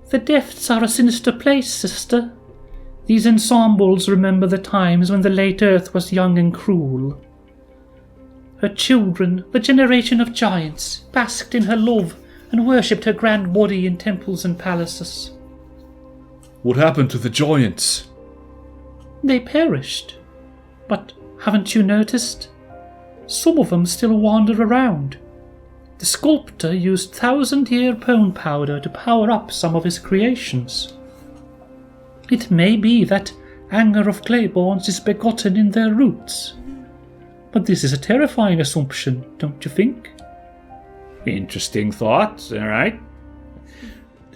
The depths are a sinister place, sister. These ensembles remember the times when the late earth was young and cruel. Her children, the generation of giants, basked in her love and worshipped her grand body in temples and palaces. What happened to the giants? They perished. But haven't you noticed? Some of them still wander around. The sculptor used 1,000-year bone powder to power up some of his creations. It may be that anger of Clayborns is begotten in their roots. But this is a terrifying assumption, don't you think? Interesting thought, alright.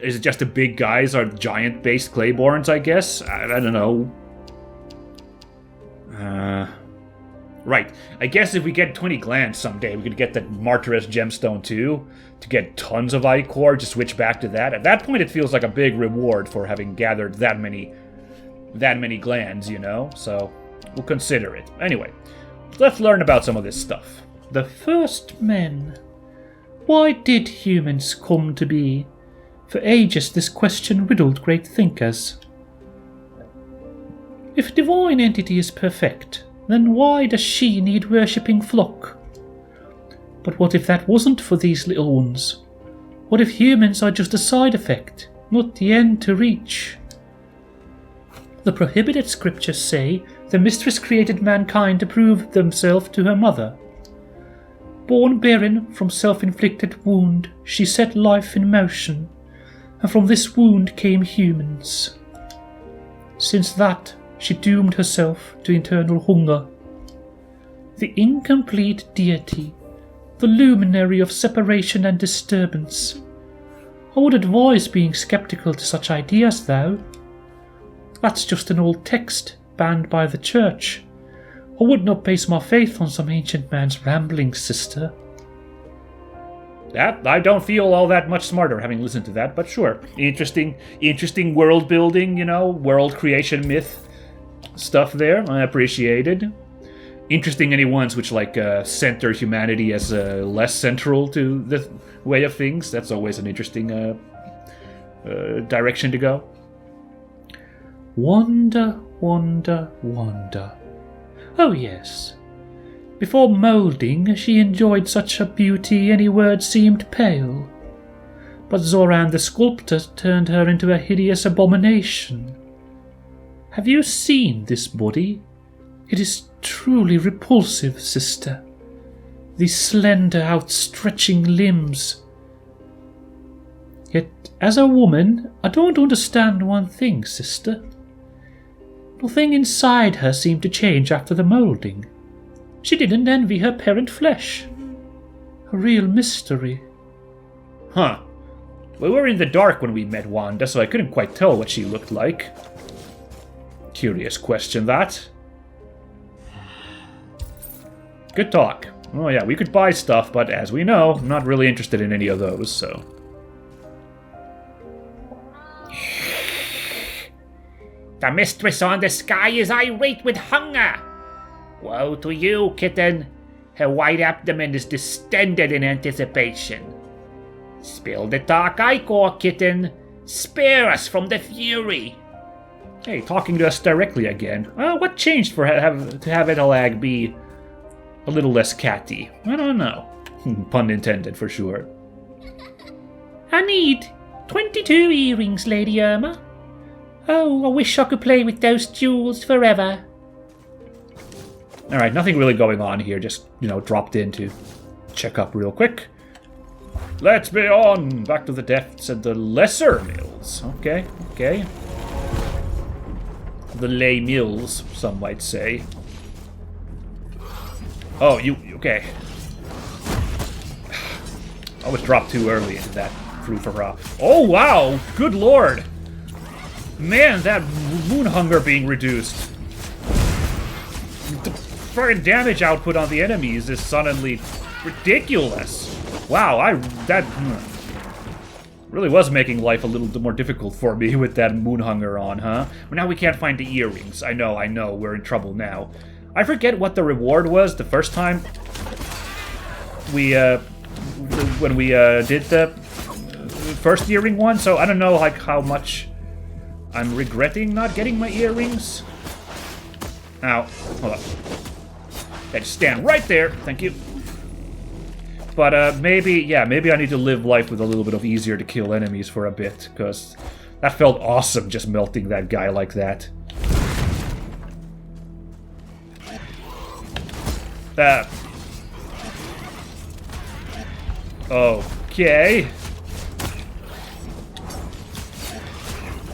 Is it just the big guys are giant-based Clayborns, I guess? I don't know. Right. I guess if we get 20 glands someday, we could get the Martyress gemstone too, to get tons of ichor, to switch back to that. At that point, it feels like a big reward for having gathered that many glands, you know? So, we'll consider it. Anyway, let's learn about some of this stuff. The first men. Why did humans come to be? For ages this question riddled great thinkers. If divine entity is perfect, then why does she need worshipping flock? But what if that wasn't for these little ones? What if humans are just a side effect, not the end to reach? The prohibited scriptures say the mistress created mankind to prove themselves to her mother. Born barren from self-inflicted wound, she set life in motion, and from this wound came humans. Since that, she doomed herself to eternal hunger. The incomplete deity, the luminary of separation and disturbance. I would advise being skeptical to such ideas, though. That's just an old text, banned by the church. I would not base my faith on some ancient man's ramblings, sister. That I don't feel all that much smarter having listened to that, but sure. Interesting world building, you know, world creation myth stuff there. I appreciated. Interesting any ones which center humanity as less central to the way of things. That's always an interesting direction to go. Wanda, Wanda, Wanda. Oh yes. Before moulding, she enjoyed such a beauty any word seemed pale. But Zoran the sculptor turned her into a hideous abomination. Have you seen this body? It is truly repulsive, sister. These slender, outstretching limbs. Yet, as a woman, I don't understand one thing, sister. Nothing inside her seemed to change after the moulding. She didn't envy her parent flesh. A real mystery. Huh. We were in the dark when we met Wanda, so I couldn't quite tell what she looked like. Curious question, that. Good talk. Oh yeah, we could buy stuff, but as we know, I'm not really interested in any of those, so... The mistress on the sky is irate with hunger. Woe to you, kitten. Her white abdomen is distended in anticipation. Spill the dark ichor, kitten. Spare us from the fury. Hey, talking to us directly again. What changed for to have Etalag be a little less catty? I don't know. Pun intended, for sure. I need 22 earrings, Lady Irma. Oh, I wish I could play with those jewels forever. Alright, nothing really going on here. Just, dropped in to check up real quick. Let's be on! Back to the depths and the lesser mills. Okay. The lay mills, some might say. Oh, okay. I was dropped too early into that frou-fra. Oh, wow! Good lord! Man, that moon hunger being reduced. The fucking damage output on the enemies is suddenly ridiculous. Wow, that really was making life a little more difficult for me with that moon hunger on, huh? Well, now we can't find the earrings. I know, we're in trouble now. I forget what the reward was the first time we, when we did the first earring one, so I don't know like how much I'm regretting not getting my earrings. Ow. Hold on. Okay, just stand right there. Thank you. But maybe I need to live life with a little bit of easier to kill enemies for a bit, because that felt awesome just melting that guy like that. Okay.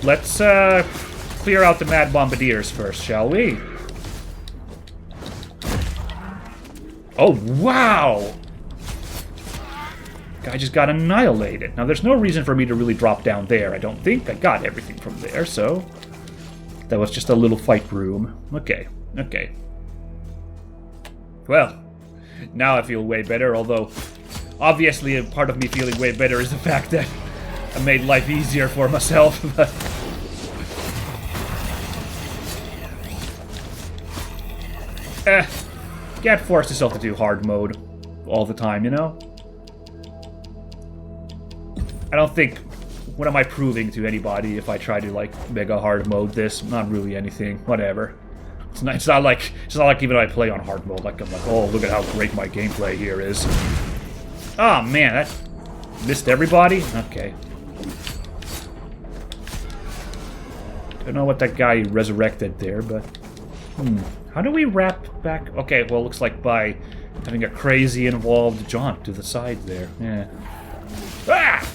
Let's clear out the mad bombardiers first, shall we? Oh, wow! Guy just got annihilated. Now, there's no reason for me to really drop down there, I don't think. I got everything from there, so... That was just a little fight room. Okay, okay. Well, now I feel way better, although... Obviously, a part of me feeling way better is the fact that I made life easier for myself, but... Can't force yourself to do hard mode all the time, you know? I don't think... What am I proving to anybody if I try to, like, mega hard mode this? Not really anything. Whatever. It's not like even if I play on hard mode, like, I'm like, oh, look at how great my gameplay here is. Oh, man, that... Missed everybody? Okay. Don't know what that guy resurrected there, but... How do we wrap back? Okay, well, looks like by having a crazy involved jaunt to the side there. Yeah. Ah!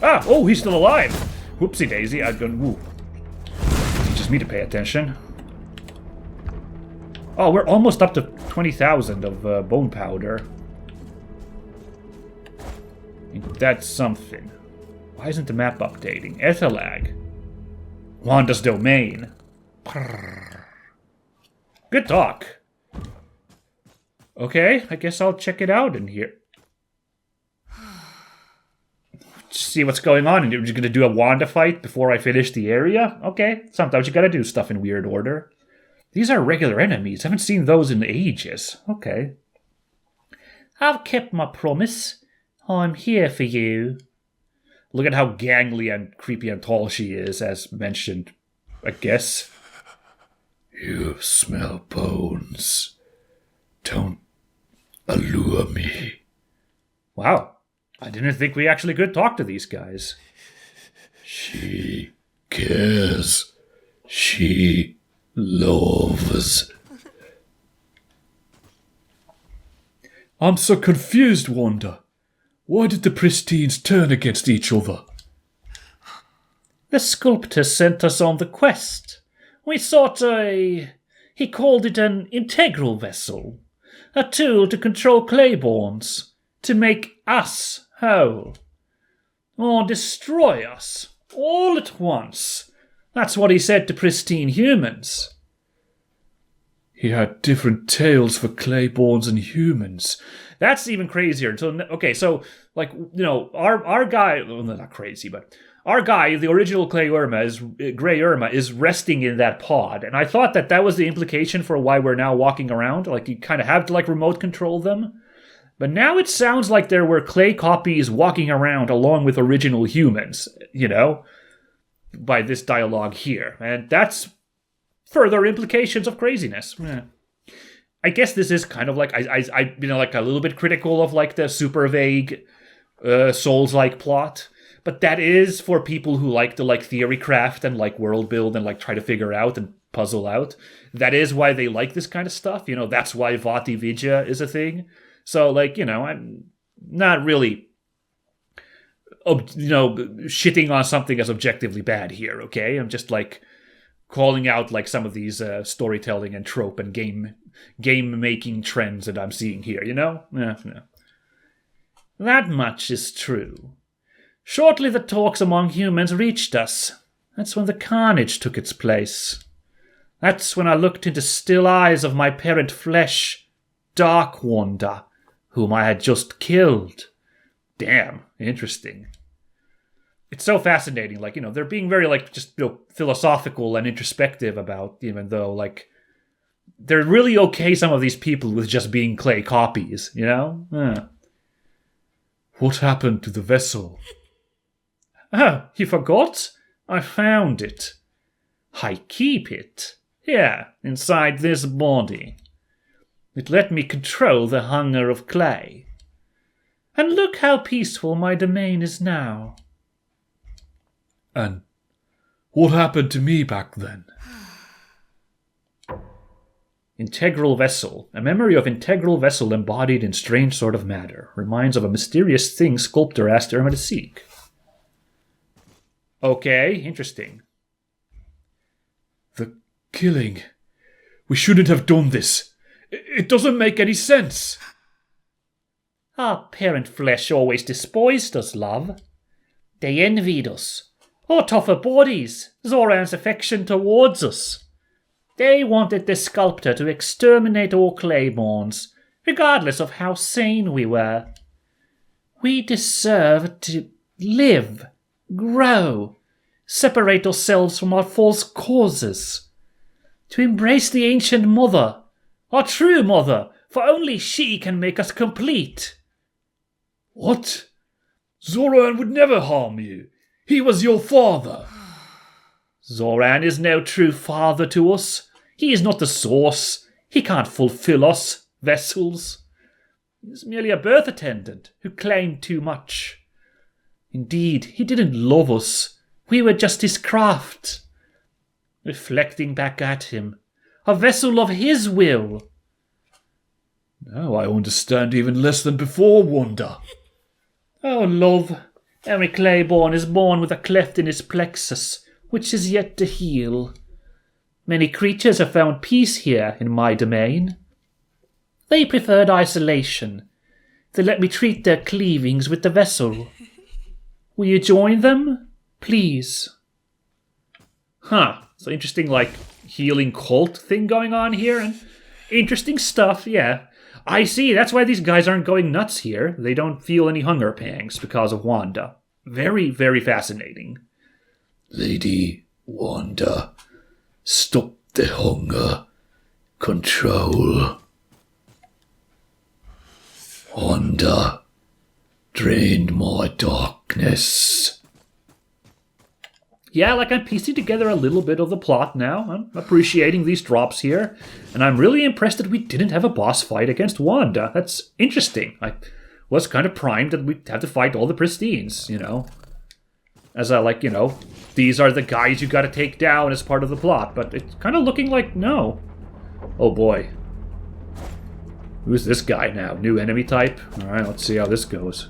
Ah! Oh, he's still alive! Whoopsie daisy, I've gone... Woo. Teaches me to pay attention. Oh, we're almost up to 20,000 of bone powder. That's something. Why isn't the map updating? Ethalag. Wanda's domain. Good talk. Okay, I guess I'll check it out in here. See what's going on. You're just gonna do a Wanda fight before I finish the area? Okay, sometimes you gotta do stuff in weird order. These are regular enemies. Haven't seen those in ages. Okay. I've kept my promise. I'm here for you. Look at how gangly and creepy and tall she is, as mentioned, I guess. You smell bones. Don't allure me. Wow. I didn't think we actually could talk to these guys. She cares. She loves. I'm so confused, Wanda. Why did the Pristines turn against each other? The sculptor sent us on the quest. We sought he called it an integral vessel. A tool to control Clayborns. To make us whole. Or destroy us. All at once. That's what he said to pristine humans. He had different tales for Clayborns and humans. That's even crazier. So, okay, so, like, you know, our guy... Well, not crazy, but... Our guy, the original Grey Irma, is resting in that pod. And I thought that was the implication for why we're now walking around. Like, you kind of have to, like, remote control them. But now it sounds like there were clay copies walking around along with original humans, you know? By this dialogue here. And that's further implications of craziness. Yeah. I guess this is kind of like, I you know, like a little bit critical of like the super vague Souls-like plot. But that is for people who like to like theory craft and like world build and like try to figure out and puzzle out. That is why they like this kind of stuff. You know, that's why Vati Vidya is a thing. So like, you know, I'm not really, you know, shitting on something as objectively bad here, okay? I'm just like calling out like some of these storytelling and trope and game making trends that I'm seeing here, you know? No. That much is true. Shortly the talks among humans reached us. That's when the carnage took its place. That's when I looked into still eyes of my parent flesh, Dark Wanda, whom I had just killed. Damn, interesting. It's so fascinating, like, you know, they're being very, like, just, you know, philosophical and introspective about, even though, like, they're really okay, some of these people, with just being clay copies, you know? What happened to the vessel? Oh, you forgot? I found it. I keep it. Here, inside this body. It let me control the hunger of clay. And look how peaceful my domain is now. And what happened to me back then? Integral vessel. A memory of integral vessel embodied in strange sort of matter. Reminds of a mysterious thing sculptor asked Irma to seek. Okay, interesting. The killing. We shouldn't have done this. It doesn't make any sense. Our parent flesh always despised us, love. They envied us. Our tougher bodies, Zoran's affection towards us. They wanted the sculptor to exterminate all Clayborns, regardless of how sane we were. We deserve to live, grow, separate ourselves from our false causes. To embrace the ancient mother, our true mother, for only she can make us complete. What? Zoran would never harm you. He was your father. Zoran is no true father to us. He is not the source. He can't fulfill us, vessels. He is merely a birth attendant who claimed too much. Indeed, he didn't love us. We were just his craft. Reflecting back at him, a vessel of his will. Now I understand even less than before, Wanda. Oh, love, every Clayborn is born with a cleft in his plexus, which is yet to heal. Many creatures have found peace here in my domain. They preferred isolation. They let me treat their cleavings with the vessel. Will you join them? Please. Huh. So interesting, like, healing cult thing going on here. And interesting stuff, yeah. I see, that's why these guys aren't going nuts here. They don't feel any hunger pangs because of Wanda. Very, very fascinating. Lady Wanda, stop the hunger. Control. Wanda, drain my darkness. Yeah, like, I'm piecing together a little bit of the plot now. I'm appreciating these drops here. And I'm really impressed that we didn't have a boss fight against Wanda. That's interesting. I was kind of primed that we'd have to fight all the Pristines, you know. As I, like, you know, these are the guys you gotta take down as part of the plot. But it's kind of looking like no. Oh boy. Who's this guy now? New enemy type? Alright, let's see how this goes.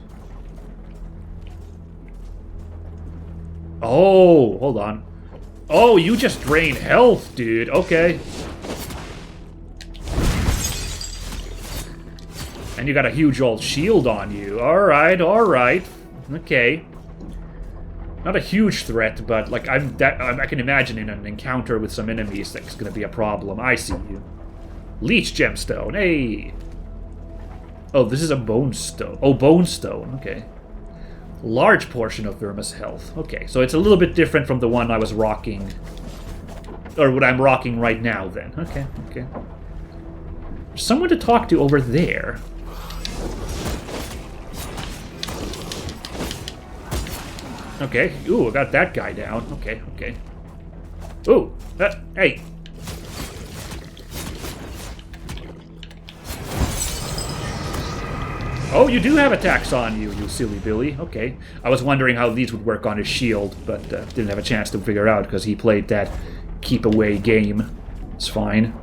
Oh, hold on. Oh, you just drain health, dude. Okay. And you got a huge old shield on you. Alright, alright. Okay. Not a huge threat, but like I can imagine in an encounter with some enemies that's gonna be a problem. I see you. Leech gemstone, hey! Oh, this is a bone stone. Oh, bone stone, okay. Large portion of Irma's health. Okay, so it's a little bit different from the one I was rocking. Or what I'm rocking right now, then. Okay, okay. There's someone to talk to over there. Okay. Ooh, I got that guy down. Okay, okay. Ooh, hey. Oh, you do have attacks on you, you silly Billy. Okay. I was wondering how these would work on his shield, but didn't have a chance to figure out because he played that keep-away game. It's fine.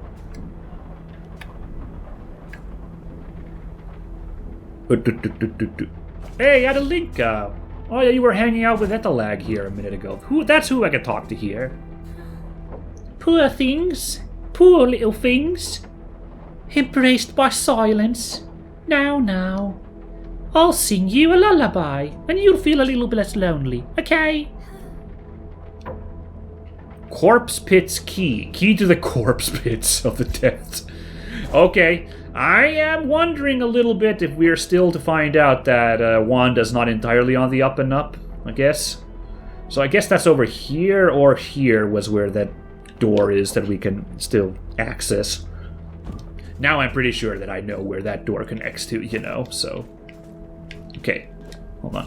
Hey, Adelinka! Oh, yeah, you were hanging out with Etalag here a minute ago. That's who I could talk to here. Poor things. Poor little things. Embraced by silence. Now, now. I'll sing you a lullaby, and you'll feel a little bit less lonely, okay? Corpse Pits Key. Key to the corpse pits of the depths. Okay. I am wondering a little bit if we're still to find out that Wanda's not entirely on the up and up, I guess. So I guess that's over here, or here was where that door is that we can still access. Now I'm pretty sure that I know where that door connects to, you know, so... Okay, hold on.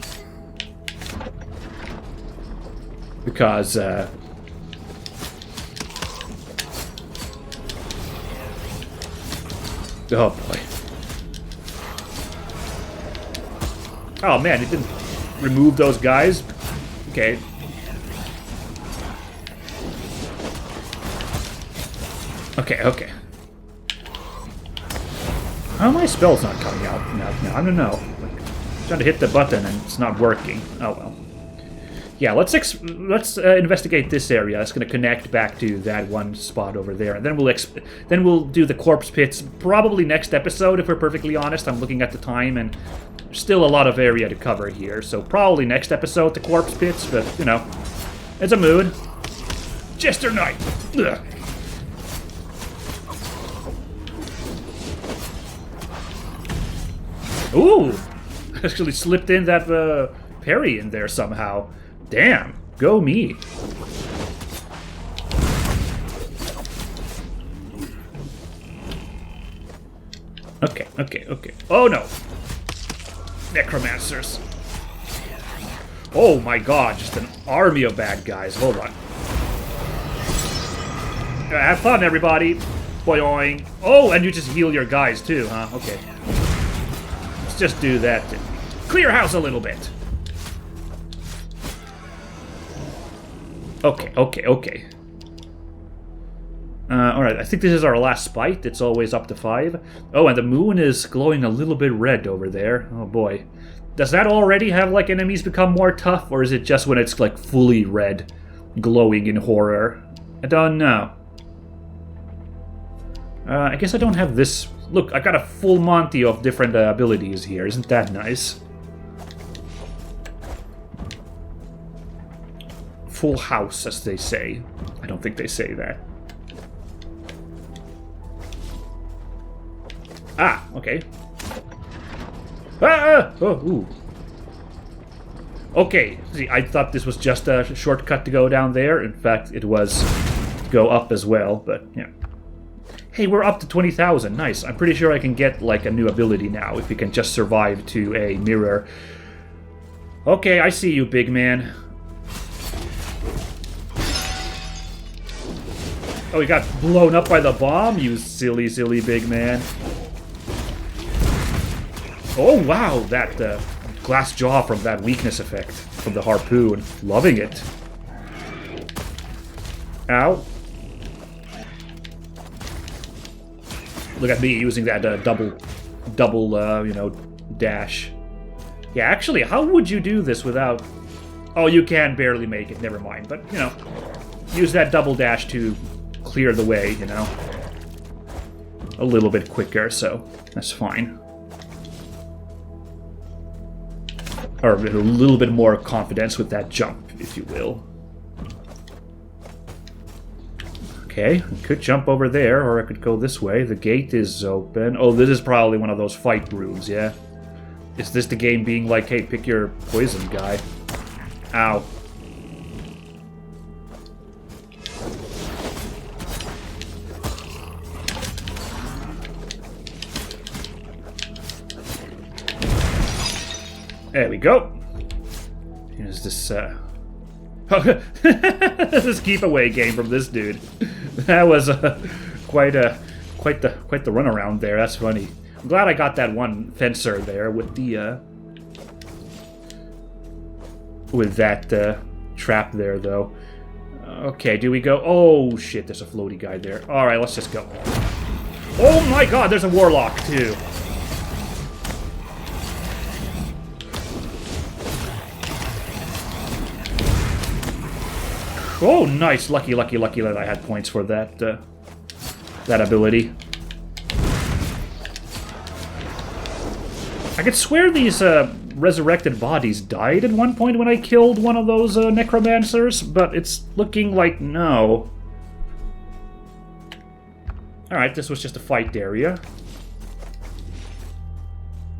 Because, oh boy. Oh man, it didn't remove those guys? Okay. Okay. How are my spells not coming out now? I don't know. Like, I'm trying to hit the button and it's not working. Oh well. Yeah, let's investigate this area. It's going to connect back to that one spot over there, and then we'll do the corpse pits probably next episode. If we're perfectly honest, I'm looking at the time, and there's still a lot of area to cover here. So probably next episode the corpse pits, but you know, it's a mood. Jester Knight. Ugh. Ooh, actually slipped in that parry in there somehow. Damn, go me. Okay. Oh no. Necromancers. Oh my god, just an army of bad guys. Hold on. Have fun, everybody. Boing. Oh, and you just heal your guys too, huh? Okay. Let's just do that to clear house a little bit. Okay. Alright, I think this is our last fight. It's always up to 5. Oh, and the moon is glowing a little bit red over there. Oh boy. Does that already have, like, enemies become more tough? Or is it just when it's, like, fully red, glowing in horror? I don't know. I guess I don't have this... Look, I got a full Monty of different abilities here. Isn't that nice? Full house, as they say. I don't think they say that. Ah, okay. Ah! Oh, ooh. Okay, see, I thought this was just a shortcut to go down there. In fact, it was go up as well, but yeah. Hey, we're up to 20,000. Nice. I'm pretty sure I can get, like, a new ability now if we can just survive to a mirror. Okay, I see you, big man. Oh, he got blown up by the bomb, you silly, silly big man. Oh, wow, that glass jaw from that weakness effect from the harpoon. Loving it. Ow. Look at me using that double, you know, dash. Yeah, actually, how would you do this without... Oh, you can barely make it, never mind. But, you know, use that double dash to clear the way, you know. A little bit quicker, so that's fine. Or a little bit more confidence with that jump, if you will. Okay, I could jump over there, or I could go this way. The gate is open. Oh, this is probably one of those fight rooms, yeah? Is this the game being like, hey, pick your poison guy? Ow. There we go. Here's this, this keep away game from this dude. That was quite the runaround there. That's funny. I'm glad I got that one fencer there with the with that trap there, though. Okay, do we go? Oh shit, there's a floaty guy there. All right, let's just go. Oh my God, there's a warlock too. Oh, nice. Lucky that I had points for that, that ability. I could swear these, resurrected bodies died at one point when I killed one of those, necromancers, but it's looking like no. Alright, this was just a fight area.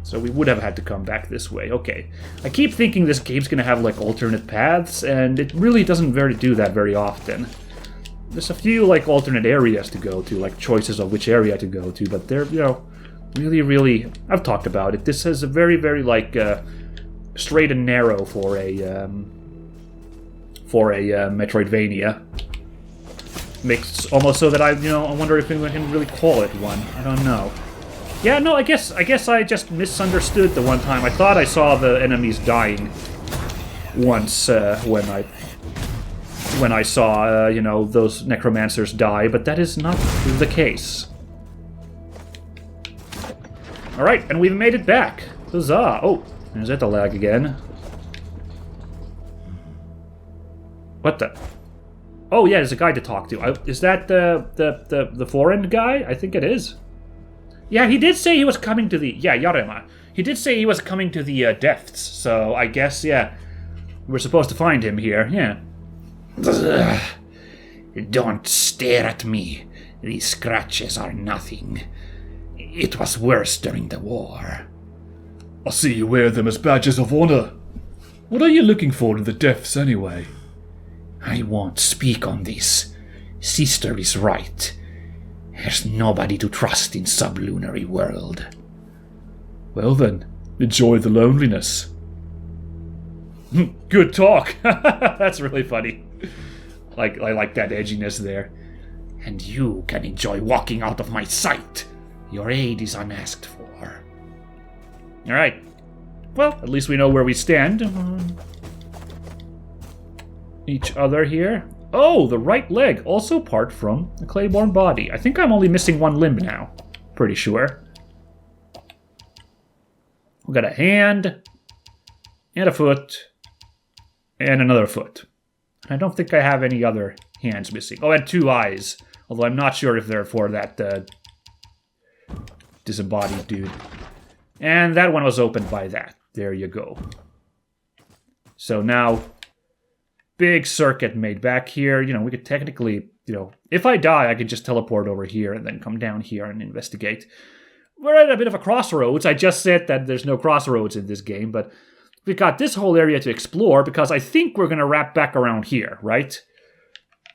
So we would have had to come back this way. Okay. I keep thinking this game's gonna have, like, alternate paths, and it really doesn't do that very often. there's a few, like, alternate areas to go to, like, choices of which area to go to, but they're, you know, really, really... I've talked about it. This is a very, very, like, straight and narrow for a Metroidvania. Makes almost so that I wonder if anyone can really call it one. I don't know. Yeah, no, I guess I just misunderstood the one time. I thought I saw the enemies dying once when I saw, those necromancers die, but that is not the case. Alright, and we've made it back. Huzzah! Oh, there's that the lag again. What the? Oh yeah, there's a guy to talk to. Is that the foreign guy? I think it is. Yeah, he did say he was coming to the... Yeah, Yarema. He did say he was coming to the depths, so I guess, yeah, we're supposed to find him here, yeah. Ugh. Don't stare at me. These scratches are nothing. It was worse during the war. I see you wear them as badges of honor. What are you looking for in the depths, anyway? I won't speak on this. Sister is right. There's nobody to trust in sublunary world. Well then, enjoy the loneliness. Good talk. That's really funny. I like that edginess there. And you can enjoy walking out of my sight. Your aid is unasked for. Alright. Well, at least we know where we stand. Each other here. Oh, the right leg, also part from the Clayborn body. I think I'm only missing one limb now. Pretty sure. We got a hand, and a foot, and another foot. I don't think I have any other hands missing. Oh, and 2 eyes. Although I'm not sure if they're for that disembodied dude. And that one was opened by that. There you go. So now... Big circuit made back here. We could technically, if I die, I could just teleport over here and then come down here and investigate. We're at a bit of a crossroads. I just said that there's no crossroads in this game, but we've got this whole area to explore because I think we're going to wrap back around here, right?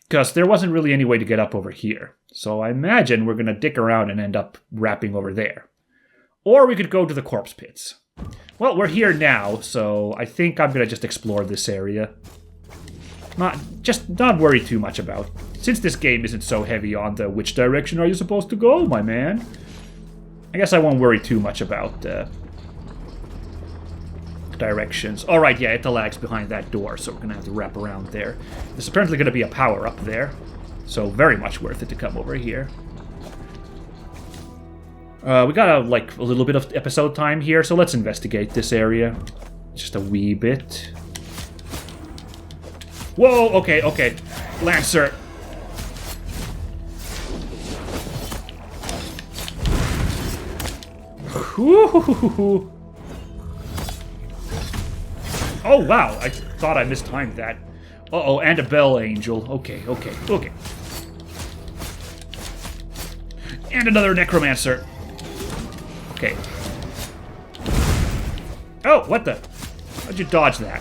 Because there wasn't really any way to get up over here. So I imagine we're going to dick around and end up wrapping over there. Or we could go to the corpse pits. Well, we're here now, so I think I'm going to just explore this area. Not worry too much about. Since this game isn't so heavy on the which direction are you supposed to go, my man? I guess I won't worry too much about directions. Alright, yeah, it lags behind that door, so we're gonna have to wrap around there. There's apparently gonna be a power up there, so very much worth it to come over here. We got a little bit of episode time here, so let's investigate this area. Just a wee bit. Whoa, okay. Lancer. Ooh. Oh, wow. I thought I mistimed that. Uh-oh, and a bell angel. Okay. And another necromancer. Okay. Oh, what the? How'd you dodge that?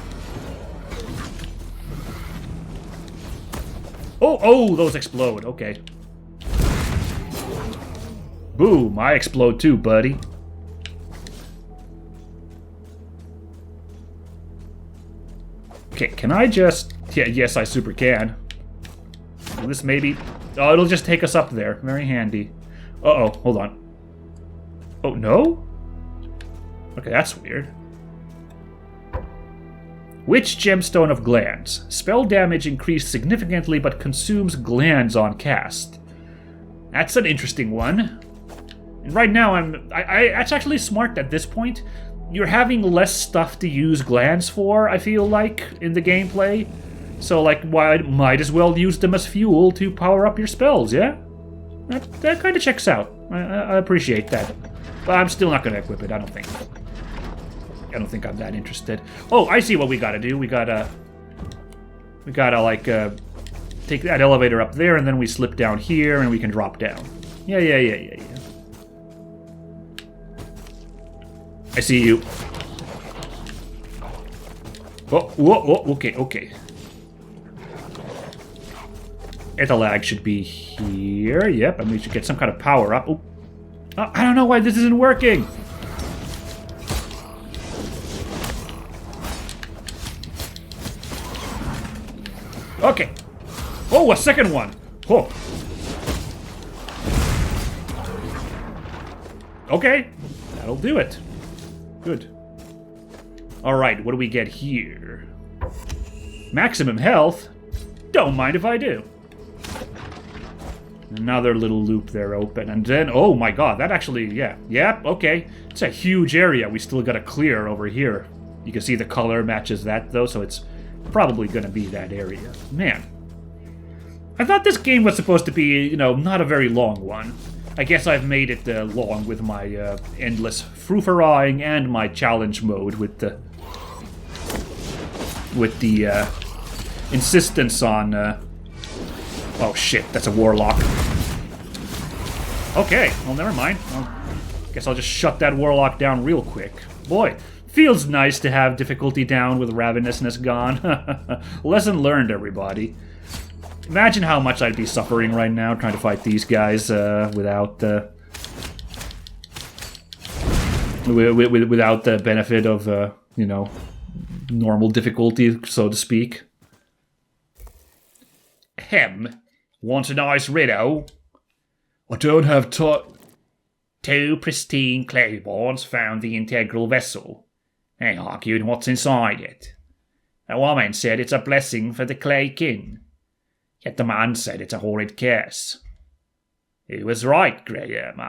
Oh, those explode. Okay. Boom, I explode too, buddy. Okay, can I just... Yeah, yes, I super can. Will this maybe... Oh, it'll just take us up there. Very handy. Uh-oh, hold on. Oh, no? Okay, that's weird. Witch Gemstone of Glands. Spell damage increased significantly but consumes glands on cast. That's an interesting one. And right now it's actually smart at this point. You're having less stuff to use glands for, I feel like, in the gameplay. So, might as well use them as fuel to power up your spells, yeah? That kind of checks out. I appreciate that. But I'm still not going to equip it, I don't think I'm that interested. Oh, I see what we gotta do. We gotta take that elevator up there, and then we slip down here, and we can drop down. Yeah. I see you. Oh, whoa, okay. Etalag should be here. Yep, and we should get some kind of power up. Oh, I don't know why this isn't working. Okay. Oh, a second one. Oh. Okay, that'll do it. Good. Alright, what do we get here? Maximum health? Don't mind if I do. Another little loop there open, and then, oh my god, that actually, yeah. Yep, okay. It's a huge area we still gotta clear over here. You can see the color matches that, though, so it's probably gonna be that area. Man. I thought this game was supposed to be, you know, not a very long one. I guess I've made it long with my endless frou-frou-ing and my challenge mode with the insistence on oh shit, that's a warlock. Okay, well never mind. Well, guess I'll just shut that warlock down real quick. Boy, feels nice to have difficulty down with ravenousness gone. Lesson learned, everybody. Imagine how much I'd be suffering right now trying to fight these guys without the benefit of you know, normal difficulty, so to speak. Want a nice riddle? I don't have time. 2 pristine Clayborns found the integral vessel. They argued what's inside it. A woman said it's a blessing for the clay kin. Yet the man said it's a horrid curse. Who was right, Graham?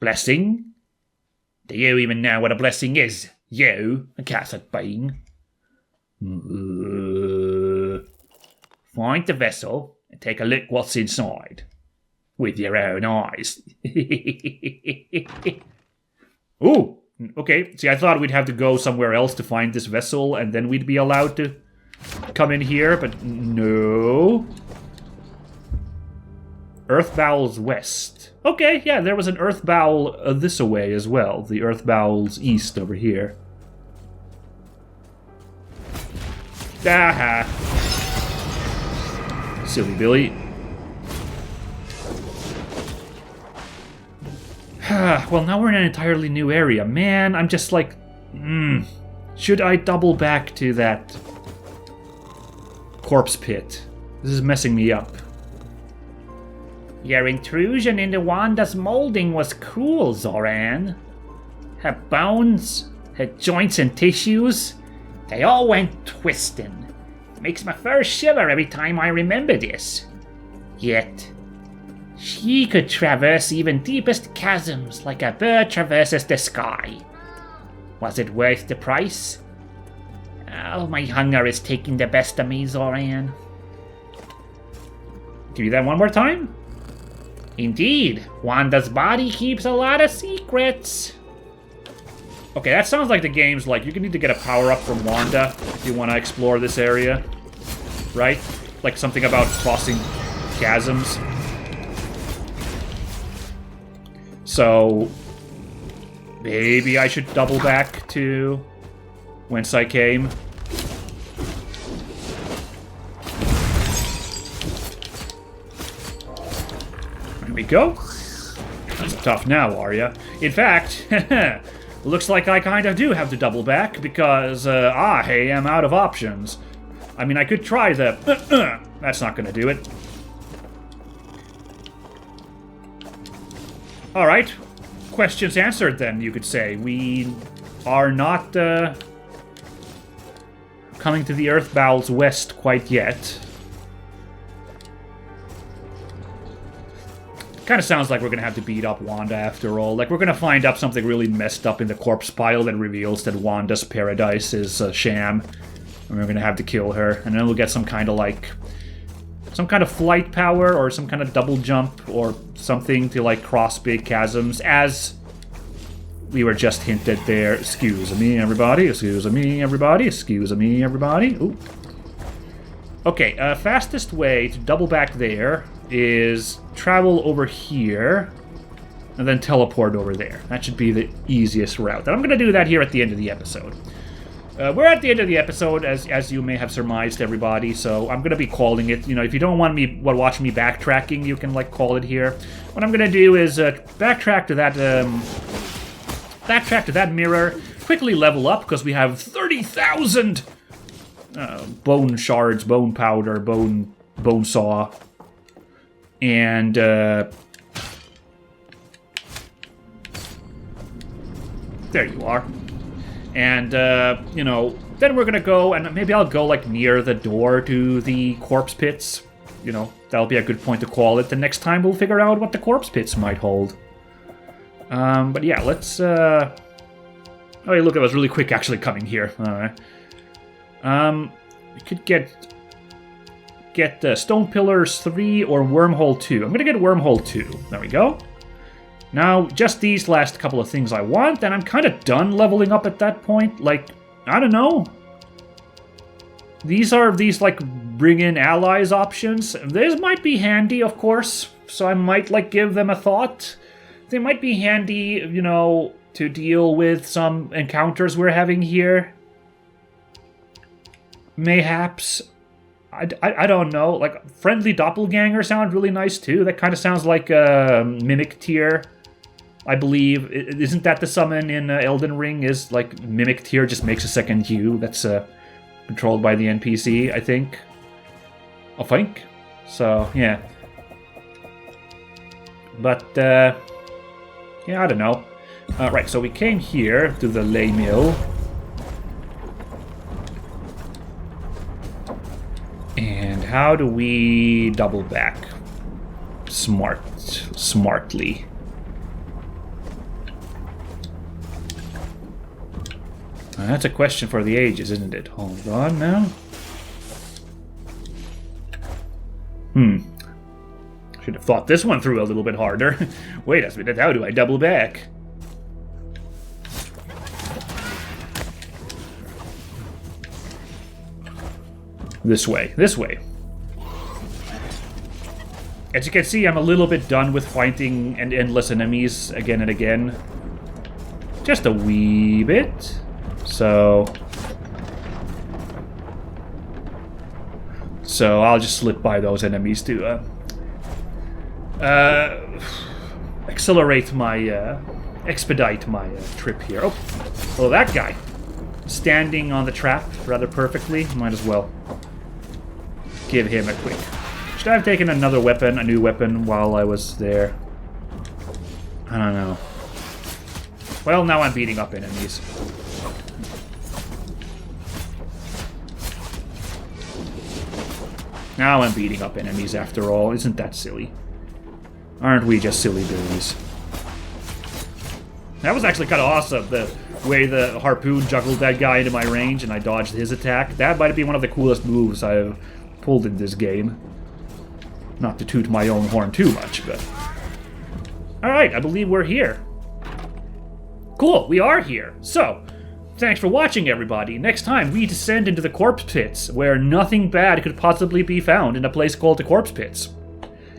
Blessing? Do you even know what a blessing is? You, a Catholic being? Find the vessel and take a look what's inside. With your own eyes. Ooh! Okay, see, I thought we'd have to go somewhere else to find this vessel, and then we'd be allowed to come in here, but no. Earth Bowels West. Okay, yeah, there was an Earth Bowel this away as well. The Earth Bowels East over here. Aha! Silly Billy. Well, now we're in an entirely new area. Man, I'm just like... should I double back to that corpse pit? This is messing me up. Your intrusion into Wanda's molding was cruel, Zoran. Her bones, her joints and tissues, they all went twisting. It makes my fur shiver every time I remember this. Yet... she could traverse even deepest chasms like a bird traverses the sky. Was it worth the price? Oh, my hunger is taking the best of me, Zoran. Give you that one more time? Indeed, Wanda's body keeps a lot of secrets. Okay, that sounds like the game's like, you need to get a power-up from Wanda if you want to explore this area. Right? Like something about crossing chasms. So, maybe I should double back to whence I came. There we go. That's tough now, are ya? In fact, looks like I kind of do have to double back because I am out of options. I mean, I could try the... that's not going to do it. Alright, questions answered then, you could say. We are not coming to the Earth Bowels West quite yet. Kind of sounds like we're going to have to beat up Wanda after all. Like, we're going to find up something really messed up in the corpse pile that reveals that Wanda's paradise is a sham. And we're going to have to kill her. And then we'll get some kind of, like... some kind of flight power or some kind of double jump or something to, like, cross big chasms, as we were just hinted there. Excuse me, everybody. Excuse me, everybody. Excuse me, everybody. Ooh. Okay, fastest way to double back there is travel over here and then teleport over there. That should be the easiest route. And I'm going to do that here at the end of the episode. We're at the end of the episode, as you may have surmised, everybody. So I'm gonna be calling it. You know, if you don't want me watching me backtracking, you can like call it here. What I'm gonna do is backtrack to that mirror. Quickly level up because we have 30,000 bone shards, bone powder, bone saw, and there you are. And you know, then we're gonna go, and maybe I'll go like near the door to the corpse pits. You know, that'll be a good point to call it. The next time we'll figure out what the corpse pits might hold. But yeah, let's. Oh, yeah, look, it was really quick actually coming here. All right. We could get Stone Pillars 3 or Wormhole 2. I'm gonna get Wormhole 2. There we go. Now, just these last couple of things I want, and I'm kind of done leveling up at that point. Like, I don't know. These like bring in allies options. These might be handy, of course, so I might like give them a thought. They might be handy, you know, to deal with some encounters we're having here. Mayhaps. I don't know. Like, friendly doppelganger sound really nice too. That kind of sounds like a mimic tier, I believe. Isn't that the summon in Elden Ring? Is like mimic tier just makes a second you that's controlled by the NPC, I think. So, yeah. But, yeah, I don't know. Right, so we came here to the lay mill. And how do we double back? Smartly. That's a question for the ages, isn't it? Hold on now. Should have thought this one through a little bit harder. Wait a minute, how do I double back? This way. As you can see, I'm a little bit done with fighting endless enemies again and again. Just a wee bit. So I'll just slip by those enemies to expedite my trip here. Oh, well, that guy standing on the trap rather perfectly. Might as well give him a quick. Should I have taken a new weapon while I was there? I don't know. Well, now I'm beating up enemies. Now I'm beating up enemies after all. Isn't that silly? Aren't we just silly billies? That was actually kind of awesome, the way the harpoon juggled that guy into my range and I dodged his attack. That might be one of the coolest moves I've pulled in this game. Not to toot my own horn too much, but... Alright, I believe we're here. Cool, we are here. So, thanks for watching, everybody. Next time, we descend into the corpse pits, where nothing bad could possibly be found in a place called the corpse pits.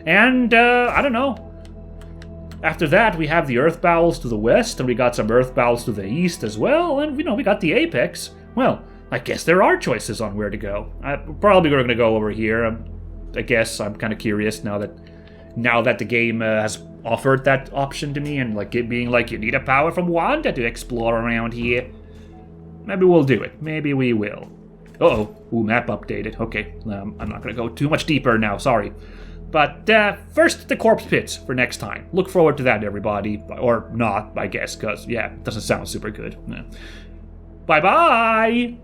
And, I don't know. After that, we have the earth bowels to the west, and we got some earth bowels to the east as well, and, you know, we got the apex. Well, I guess there are choices on where to go. Probably we're going to go over here. I guess I'm kind of curious now that the game has offered that option to me, and like it being like, you need a power from Wanda to explore around here. Maybe we'll do it. Maybe we will. Uh-oh. Ooh, map updated. Okay, I'm not going to go too much deeper now, sorry. But first, the corpse pits for next time. Look forward to that, everybody. Or not, I guess, because, yeah, it doesn't sound super good. Bye-bye!